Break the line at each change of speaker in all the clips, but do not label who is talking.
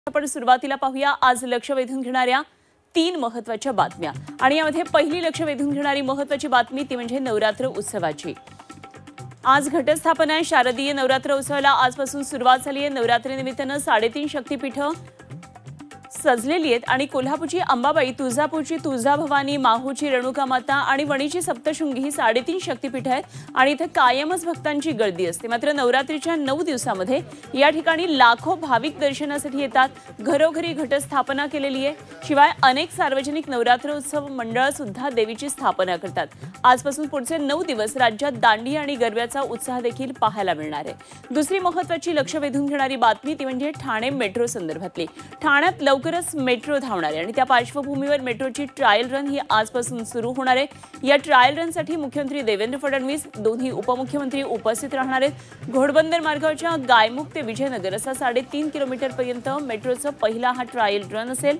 आपण सुरुवातीला पाहूया आज लक्ष वेधून घेणाऱ्या 3 महत्त्वाच्या बातम्या आणि यामध्ये पहिली लक्ष वेधून घेणारी महत्त्वाची बातमी ती म्हणजे नवरात्र उत्सवाची। आज घटस्थापना आहे। शारदीय नवरात्र उत्सवाला आजपासून सुरुवात झाली आहे। नवरात्रीनिमित्ताने 3.5 शक्तिपीठ सजलेली आहेत आणि कोल्हापूरची अंबाबाई, तुळजापूरची तुळजाभवानी, माहूरची रेणुकामाता आणि वणीची सप्तशृंगी ही 3.5 शक्तिपीठ आहेत आणि इथे कायमच भक्तांची गर्दी असते। मात्र नवरात्रीच्या 9 दिवसांमध्ये या ठिकाणी लाखो भाविक दर्शनासाठी येतात। घरोघरी घटस्थापना केलेली आहे। शिवाय अनेक सार्वजनिक नवरात्र उत्सव मंडळ सुद्धा देवीची स्थापना करतात। आजपासून पुढचे 9 दिवस राज्यात दांडी आणि गरब्याचा उत्साह देखील पाहायला मिळणार आहे। दुसरी महत्त्वाची लक्ष वेधून घेणारी बातमी ती म्हणजे ठाणे मेट्रो संदर्भातली। ठाण्यात लवकरच मेट्रो धावणार आहे आणि त्या पार्श्वभूमीवर मेट्रोची ट्रायल रन ही आजपासून सुरू होणार आहे। या ट्रायल रनसाठी मुख्यमंत्री देवेंद्र फडणवीस, दोन्ही उपमुख्यमंत्री उपस्थित राहणार आहेत। घोडबंदर मार्गावरच्या गायमुख ते विजयनगर असा 3.5 किलोमीटरपर्यंत मेट्रोचा पहिला हा ट्रायल रन असेल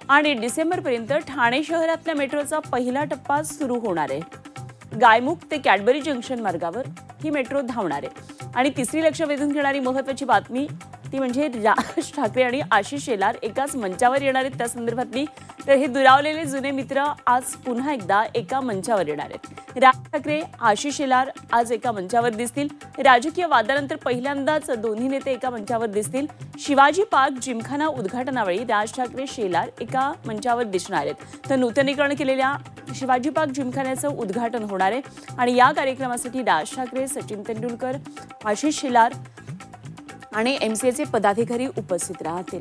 आणि डिसेंबरपर्यंत ठाणे शहरातल्या मेट्रोचा पहिला टप्पा सुरू होणार आहे। गायमुख ते कॅडबरी जंक्शन मार्गावर ही मेट्रो धावणार आहे। आणि तिसरी लक्ष वेधून घेणारी महत्त्वाची बातमी ती म्हणजे राज ठाकरे आणि आशिष शेलार एकाच मंचावर येणार आहेत त्या संदर्भातली। तर हे दुरावलेले जुने मित्र आज पुन्हा एकदा एका मंचावर येणार आहेत। राज ठाकरे, आशिष शेलार आज एका मंचावर दिसतील। राजकीय वादानंतर पहिल्यांदाच दोन्ही नेते एका मंचावर दिसतील। शिवाजी पार्क जिमखाना उद्घाटनावेळी राज ठाकरे, शेलार एका मंचावर दिसणार आहेत। तर नूतनीकरण केलेल्या शिवाजी पार्क जिमखान्याचं उद्घाटन होणार आहे आणि या कार्यक्रमासाठी राज ठाकरे, सचिन तेंडुलकर, आशिष शेलार आणि एमसीएचे पदाधिकारी उपस्थित राहतील।